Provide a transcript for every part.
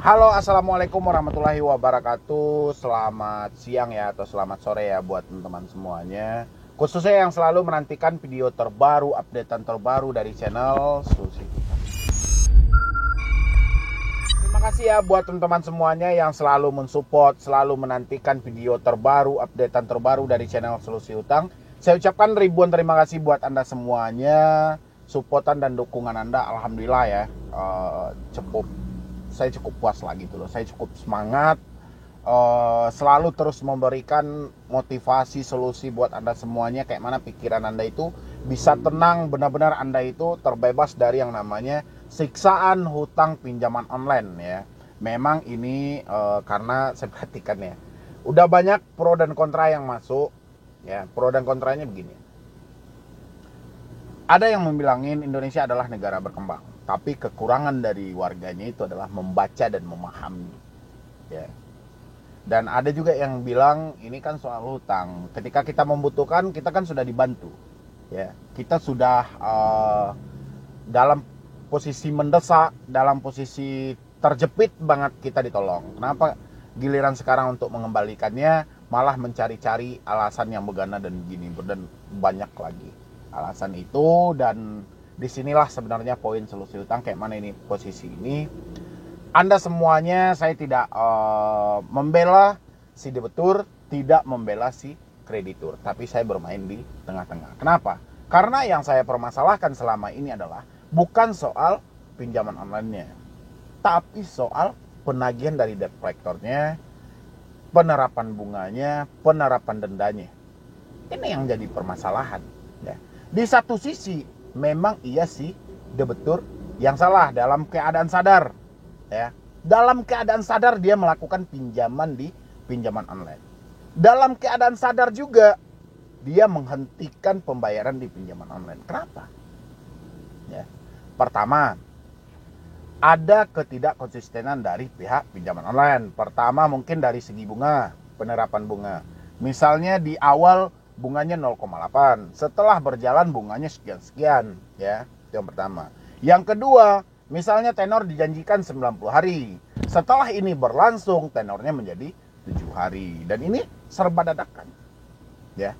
Halo, assalamualaikum warahmatullahi wabarakatuh. Selamat siang ya, atau selamat sore ya buat teman-teman semuanya. Khususnya yang selalu menantikan video terbaru, updatean terbaru dari channel Susi. Terima kasih ya buat teman-teman semuanya yang selalu mensupport, selalu menantikan video terbaru, updatean terbaru dari channel Solusi Utang. Saya ucapkan ribuan terima kasih buat Anda semuanya. Supportan dan dukungan Anda, alhamdulillah ya, saya cukup puas lah gitu loh. Saya cukup semangat, selalu terus memberikan motivasi, solusi buat Anda semuanya. Kayak mana pikiran Anda itu bisa tenang, benar-benar Anda itu terbebas dari yang namanya siksaan hutang pinjaman online ya. Memang ini karena saya perhatikan ya, udah banyak pro dan kontra yang masuk ya. Pro dan kontranya begini. Ada yang membilangin Indonesia adalah negara berkembang, tapi kekurangan dari warganya itu adalah membaca dan memahami ya. Dan ada juga yang bilang ini kan soal hutang, ketika kita membutuhkan kita kan sudah dibantu ya, kita sudah dalam posisi mendesak, dalam posisi terjepit banget, kita ditolong. Kenapa giliran sekarang untuk mengembalikannya malah mencari-cari alasan yang begana dan gini dan banyak lagi alasan itu. Dan disinilah sebenarnya poin solusi utang. Kayak mana ini posisi ini, Anda semuanya, saya tidak membela si debitur, tidak membela si kreditur, tapi saya bermain di tengah-tengah. Kenapa? Karena yang saya permasalahkan selama ini adalah bukan soal pinjaman online-nya, tapi soal penagihan dari debt collector-nya, penerapan bunganya, penerapan dendanya. Ini yang jadi permasalahan ya. Di satu sisi memang iya sih debitur yang salah dalam keadaan sadar ya. Dalam keadaan sadar dia melakukan pinjaman di pinjaman online. Dalam keadaan sadar juga dia menghentikan pembayaran di pinjaman online. Kenapa? Ya. Pertama, ada ketidakkonsistenan dari pihak pinjaman online. Pertama mungkin dari segi bunga, penerapan bunga. Misalnya di awal bunganya 0,8, setelah berjalan bunganya sekian-sekian ya. Itu yang pertama. Yang kedua, misalnya tenor dijanjikan 90 hari. Setelah ini berlangsung tenornya menjadi 7 hari. Dan ini serba dadakan ya.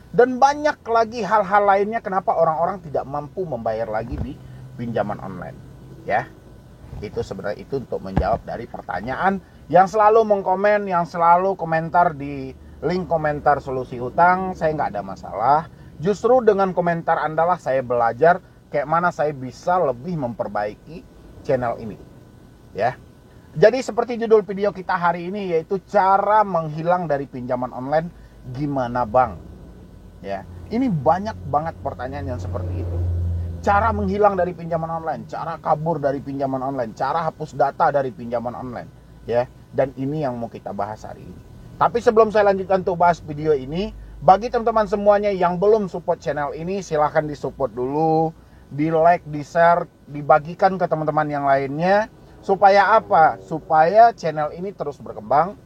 Dan banyak lagi hal-hal lainnya kenapa orang-orang tidak mampu membayar lagi di pinjaman online ya. Itu sebenarnya itu untuk menjawab dari pertanyaan yang selalu mengkomen, yang selalu komentar di link komentar solusi hutang. Saya nggak ada masalah. Justru dengan komentar Anda lah saya belajar kayak mana saya bisa lebih memperbaiki channel ini ya. Jadi seperti judul video kita hari ini, yaitu cara menghilang dari pinjaman online gimana bang ya. Ini banyak banget pertanyaan yang seperti itu. Cara menghilang dari pinjaman online, cara kabur dari pinjaman online, cara hapus data dari pinjaman online ya. Dan ini yang mau kita bahas hari ini. Tapi sebelum saya lanjutkan untuk bahas video ini, bagi teman-teman semuanya yang belum support channel ini, silahkan disupport dulu, di like, di share, dibagikan ke teman-teman yang lainnya. Supaya apa? Supaya channel ini terus berkembang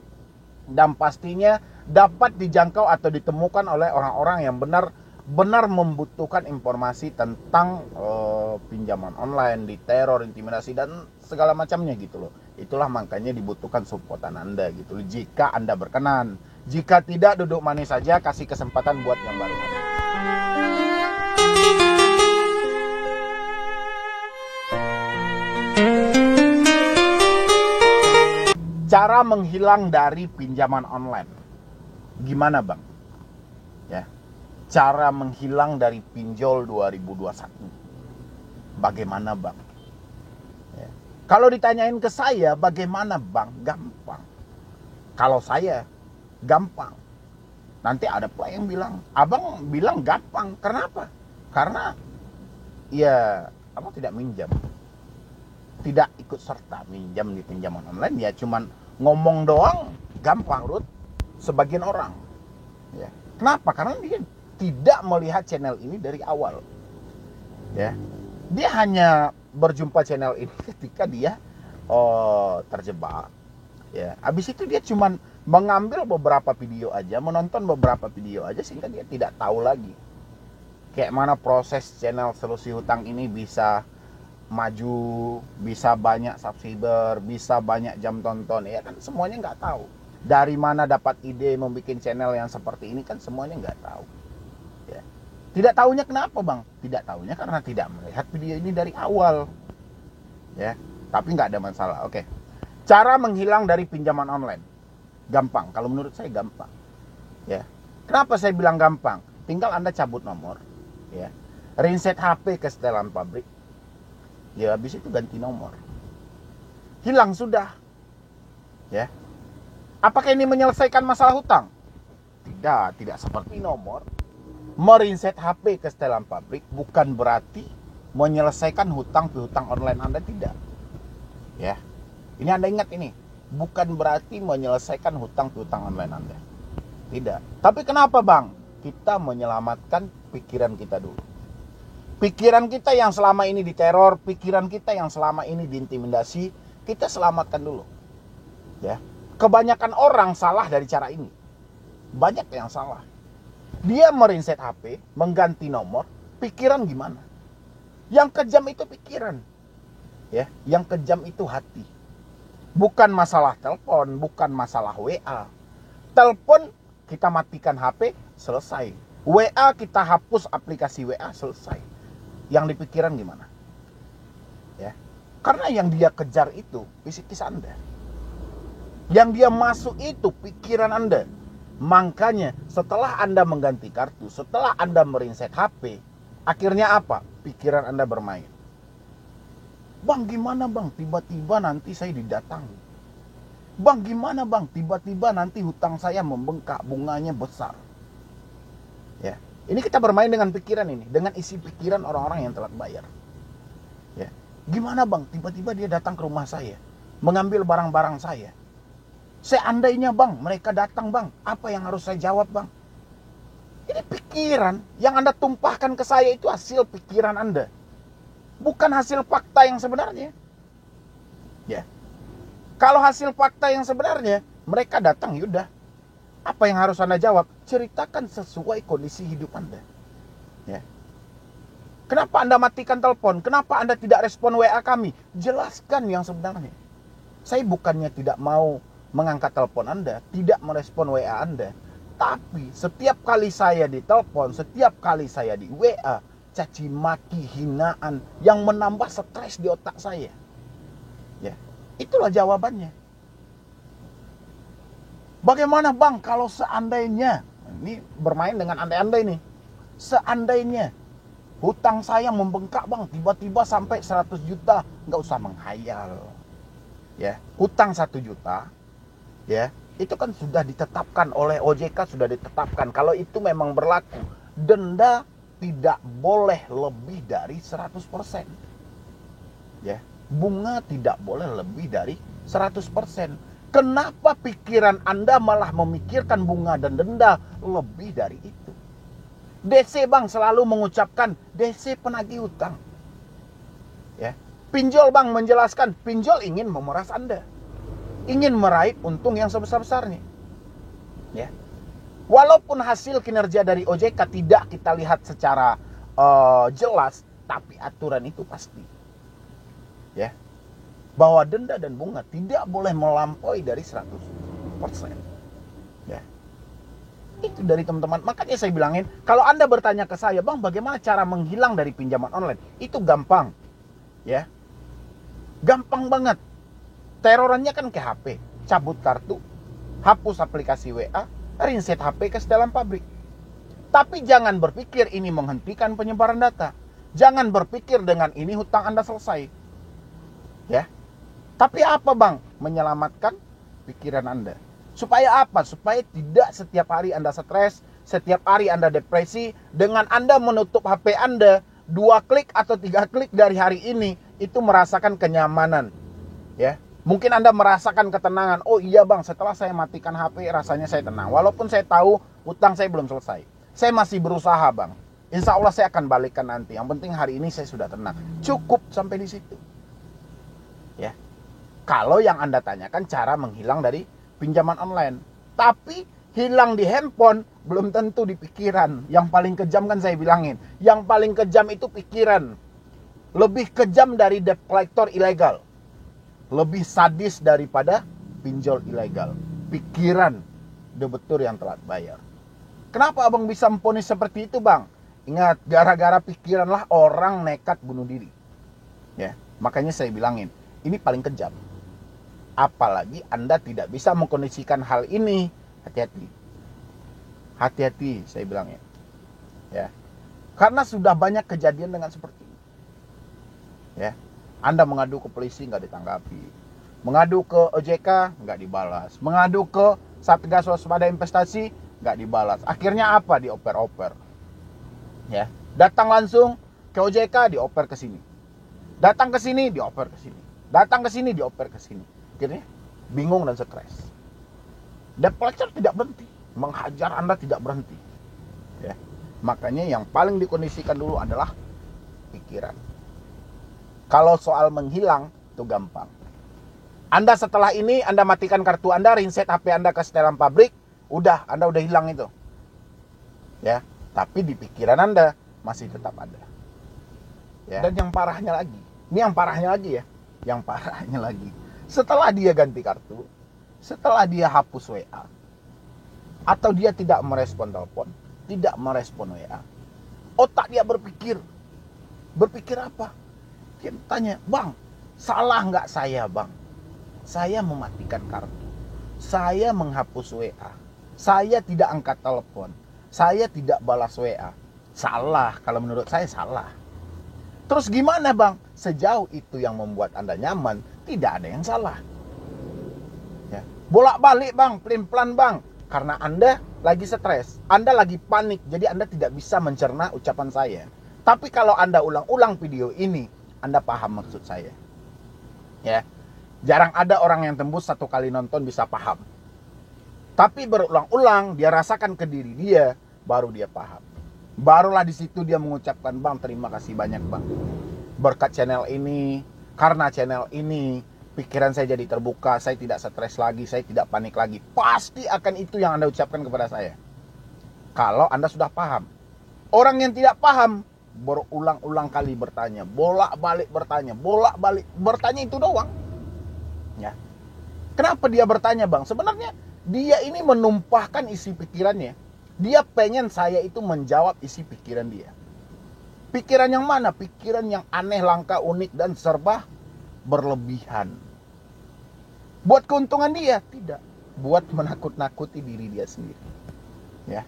dan pastinya dapat dijangkau atau ditemukan oleh orang-orang yang benar-benar membutuhkan informasi tentang pinjaman online, diteror, intimidasi dan segala macamnya gitu loh. Itulah makanya dibutuhkan supportan Anda gitu loh. Jika Anda berkenan, jika tidak duduk manis saja, kasih kesempatan buat yang baru. Cara menghilang dari pinjaman online gimana bang ya. Cara menghilang dari pinjol 2021 bagaimana bang ya. Kalau ditanyain ke saya bagaimana bang, gampang. Kalau saya gampang, nanti ada pula yang bilang, abang bilang gampang. Kenapa? Karena ya abang tidak minjam, tidak ikut serta minjam di pinjaman online. Ya cuman ngomong doang gampang Ruth sebagian orang ya. Kenapa? Karena dia tidak melihat channel ini dari awal ya. Dia hanya berjumpa channel ini ketika dia terjebak ya. Habis itu dia cuman mengambil beberapa video aja, menonton beberapa video aja, sehingga dia tidak tahu lagi kayak mana proses channel solusi hutang ini bisa maju, bisa banyak subscriber, bisa banyak jam tonton, ya kan semuanya nggak tahu. Dari mana dapat ide membuat channel yang seperti ini kan semuanya nggak tahu. Ya. Tidak tahunya kenapa bang? Tidak tahunya karena tidak melihat video ini dari awal. Ya, tapi nggak ada masalah. Oke. Cara menghilang dari pinjaman online, gampang. Kalau menurut saya gampang. Ya. Kenapa saya bilang gampang? Tinggal Anda cabut nomor, ya, reset HP ke setelan pabrik, ya habis itu ganti nomor, hilang sudah. Ya, apakah ini menyelesaikan masalah hutang? Tidak seperti nomor. Mereset HP ke setelan pabrik bukan berarti menyelesaikan hutang piutang online Anda, tidak. Ya, ini Anda ingat ini, bukan berarti menyelesaikan hutang piutang online Anda, tidak. Tapi kenapa bang? Kita menyelamatkan pikiran kita dulu. Pikiran kita yang selama ini diteror, pikiran kita yang selama ini diintimidasi, kita selamatkan dulu. Ya. Kebanyakan orang salah dari cara ini. Banyak yang salah. Dia mereset HP, mengganti nomor, pikiran gimana? Yang kejam itu pikiran. Ya, yang kejam itu hati. Bukan masalah telepon, bukan masalah WA. Telepon kita matikan HP, selesai. WA kita hapus aplikasi WA, selesai. Yang dipikiran gimana? Ya. Karena yang dia kejar itu psikis Anda. Yang dia masuk itu pikiran Anda. Makanya setelah Anda mengganti kartu, setelah Anda mereset HP, akhirnya apa? Pikiran Anda bermain. Bang, gimana bang? Tiba-tiba nanti saya didatangi. Bang, gimana bang? Tiba-tiba nanti hutang saya membengkak, bunganya besar. Ya, ini kita bermain dengan pikiran ini, dengan isi pikiran orang-orang yang telat bayar. Ya, gimana bang? Tiba-tiba dia datang ke rumah saya, mengambil barang-barang saya. Seandainya bang, mereka datang bang, apa yang harus saya jawab bang? Ini pikiran yang Anda tumpahkan ke saya itu hasil pikiran Anda, bukan hasil fakta yang sebenarnya. Ya. Kalau hasil fakta yang sebenarnya, mereka datang, yaudah. Apa yang harus Anda jawab? Ceritakan sesuai kondisi hidup Anda. Ya. Kenapa Anda matikan telepon? Kenapa Anda tidak respon WA kami? Jelaskan yang sebenarnya. Saya bukannya tidak mau mengangkat telepon Anda, tidak merespon WA Anda. Tapi setiap kali saya ditelepon, setiap kali saya di WA, caci maki, hinaan yang menambah stres di otak saya. Ya. Itulah jawabannya. Bagaimana bang kalau seandainya, ini bermain dengan andai-andai nih, seandainya hutang saya membengkak bang, tiba-tiba sampai 100 juta, nggak usah menghayal. Ya, hutang 1 juta, ya, itu kan sudah ditetapkan oleh OJK, sudah ditetapkan. Kalau itu memang berlaku, denda tidak boleh lebih dari 100%. Ya. Bunga tidak boleh lebih dari 100%. Kenapa pikiran Anda malah memikirkan bunga dan denda lebih dari itu? DC Bank selalu mengucapkan DC penagih hutang. Ya. Pinjol Bank menjelaskan pinjol ingin memeras Anda, ingin meraih untung yang sebesar-besarnya. Ya. Walaupun hasil kinerja dari OJK tidak kita lihat secara jelas, tapi aturan itu pasti. Ya, bahwa denda dan bunga tidak boleh melampaui dari 100%. Ya, itu dari teman-teman. Makanya saya bilangin, kalau Anda bertanya ke saya, bang, bagaimana cara menghilang dari pinjaman online? Itu gampang. Ya, gampang banget. Terorannya kan ke HP, cabut kartu, hapus aplikasi WA, reset HP ke setelan pabrik. Tapi jangan berpikir ini menghentikan penyebaran data. Jangan berpikir dengan ini hutang Anda selesai. Ya, tapi apa bang? Menyelamatkan pikiran Anda. Supaya apa? Supaya tidak setiap hari Anda stres, setiap hari Anda depresi. Dengan Anda menutup HP Anda 2 klik atau 3 klik dari hari ini, itu merasakan kenyamanan. Ya, mungkin Anda merasakan ketenangan. Oh iya bang, setelah saya matikan HP rasanya saya tenang. Walaupun saya tahu hutang saya belum selesai, saya masih berusaha bang. Insya Allah saya akan balikan nanti. Yang penting hari ini saya sudah tenang. Cukup sampai di situ. Ya, kalau yang Anda tanyakan cara menghilang dari pinjaman online, tapi hilang di handphone belum tentu di pikiran. Yang paling kejam kan saya bilangin, yang paling kejam itu pikiran. lebih kejam dari debt collector ilegal, lebih sadis daripada pinjol ilegal. Pikiran debitur yang telat bayar. Kenapa abang bisa memponis seperti itu, bang? Ingat, gara-gara pikiranlah orang nekat bunuh diri. Ya, makanya saya bilangin, ini paling kejam. Apalagi Anda tidak bisa mengkondisikan hal ini. Hati-hati. Hati-hati, saya bilangin. Ya. Karena sudah banyak kejadian dengan seperti ini. Ya. Anda mengadu ke polisi nggak ditanggapi. Mengadu ke OJK nggak dibalas. Mengadu ke Satgas Waspada Investasi nggak dibalas. Akhirnya apa? Dioper-oper. Ya. Datang langsung ke OJK, dioper ke sini. Datang ke sini, dioper ke sini. Datang ke sini, dioper ke sini. Akhirnya bingung dan stres. Debt collector tidak berhenti, menghajar Anda tidak berhenti. Ya. Makanya yang paling dikondisikan dulu adalah pikiran. Kalau soal menghilang itu gampang. Anda setelah ini Anda matikan kartu Anda, reset HP Anda ke setelan pabrik, udah Anda udah hilang itu. Ya, tapi di pikiran Anda masih tetap ada. Ya. Dan yang parahnya lagi, ini yang parahnya lagi ya, yang parahnya lagi. Setelah dia ganti kartu, setelah dia hapus WA, atau dia tidak merespon telepon, tidak merespon WA, otak dia berpikir apa? Dia tanya, bang, salah nggak saya, bang? Saya mematikan kartu, saya menghapus WA, saya tidak angkat telepon, saya tidak balas WA. Salah, kalau menurut saya salah. Terus gimana, bang? Sejauh itu yang membuat Anda nyaman, tidak ada yang salah. Ya. Bolak-balik, bang, pelin-pelan, bang. Karena Anda lagi stres, Anda lagi panik, jadi Anda tidak bisa mencerna ucapan saya. Tapi kalau Anda ulang-ulang video ini, Anda paham maksud saya. Ya. Jarang ada orang yang tembus satu kali nonton bisa paham. Tapi berulang-ulang, dia rasakan ke diri dia, baru dia paham. Barulah di situ dia mengucapkan, bang, terima kasih banyak, bang. Berkat channel ini, karena channel ini, pikiran saya jadi terbuka, saya tidak stres lagi, saya tidak panik lagi. Pasti akan itu yang Anda ucapkan kepada saya. Kalau Anda sudah paham. Orang yang tidak paham, berulang-ulang kali bertanya, bolak-balik bertanya itu doang. Ya. Kenapa dia bertanya, bang? Sebenarnya dia ini menumpahkan isi pikirannya. Dia pengen saya itu menjawab isi pikiran dia. Pikiran yang mana? Pikiran yang aneh, langka, unik, dan serba berlebihan. Buat keuntungan dia? Tidak. Buat menakut-nakuti diri dia sendiri. Ya.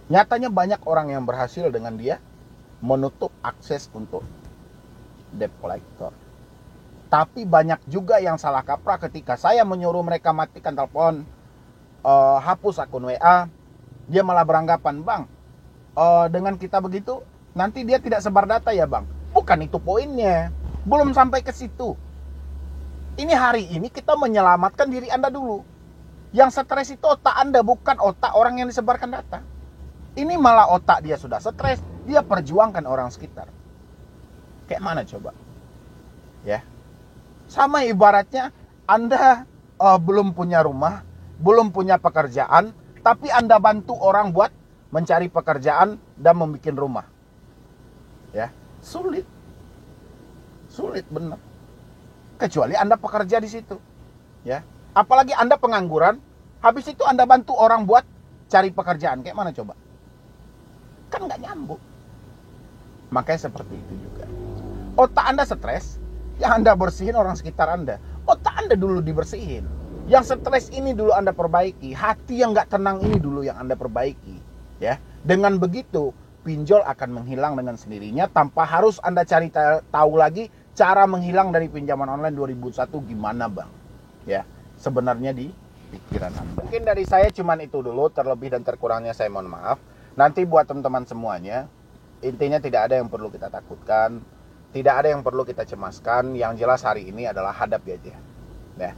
Nyatanya banyak orang yang berhasil dengan dia menutup akses untuk debt collector. Tapi banyak juga yang salah kaprah ketika saya menyuruh mereka matikan telepon, hapus akun WA. Dia malah beranggapan, bang, dengan kita begitu, nanti dia tidak sebar data ya, bang. Bukan itu poinnya. Belum sampai ke situ. Ini hari ini kita menyelamatkan diri Anda dulu. Yang stres itu otak Anda, bukan otak orang yang disebarkan data. Ini malah otak dia sudah stres, dia perjuangkan orang sekitar. Kayak mana coba? Ya. Sama ibaratnya Anda belum punya rumah, belum punya pekerjaan, tapi Anda bantu orang buat mencari pekerjaan dan membuat rumah. Ya, sulit. Sulit benar. Kecuali Anda pekerja di situ. Ya. Apalagi Anda pengangguran, habis itu Anda bantu orang buat cari pekerjaan. Kayak mana coba? Kan nggak nyambung. Makanya seperti itu juga. Otak Anda stres, yang Anda bersihin orang sekitar Anda. Otak Anda dulu dibersihin. Yang stres ini dulu Anda perbaiki. Hati yang gak tenang ini dulu yang Anda perbaiki. Ya, dengan begitu pinjol akan menghilang dengan sendirinya tanpa harus Anda cari tahu lagi cara menghilang dari pinjaman online 2001 gimana, bang. Ya, sebenarnya di pikiran Anda. Mungkin dari saya cuman itu dulu. Terlebih dan terkurangnya saya mohon maaf. Nanti buat teman-teman semuanya, intinya tidak ada yang perlu kita takutkan, tidak ada yang perlu kita cemaskan. Yang jelas hari ini adalah hadapi aja. Ya.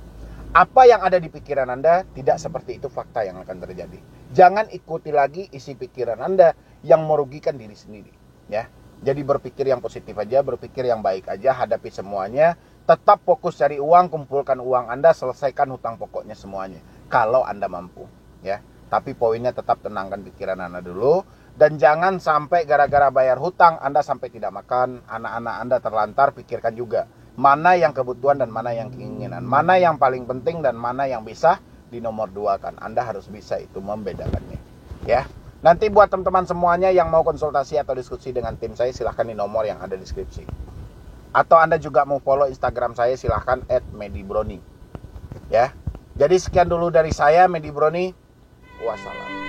Apa yang ada di pikiran Anda tidak seperti itu fakta yang akan terjadi. Jangan ikuti lagi isi pikiran Anda yang merugikan diri sendiri. Ya, jadi berpikir yang positif aja, berpikir yang baik aja, hadapi semuanya. Tetap fokus cari uang, kumpulkan uang Anda, selesaikan hutang pokoknya semuanya. Kalau Anda mampu. Ya, tapi poinnya tetap tenangkan pikiran Anda dulu. Dan jangan sampai gara-gara bayar hutang Anda sampai tidak makan, anak-anak Anda terlantar. Pikirkan juga mana yang kebutuhan dan mana yang keinginan, mana yang paling penting dan mana yang bisa dinomor dua kan. Anda harus bisa itu membedakannya, ya. Nanti buat teman-teman semuanya yang mau konsultasi atau diskusi dengan tim saya, silahkan di nomor yang ada di deskripsi. Atau Anda juga mau follow Instagram saya, silahkan @medibroni, ya. Jadi sekian dulu dari saya, Medi Broni. Wassalam.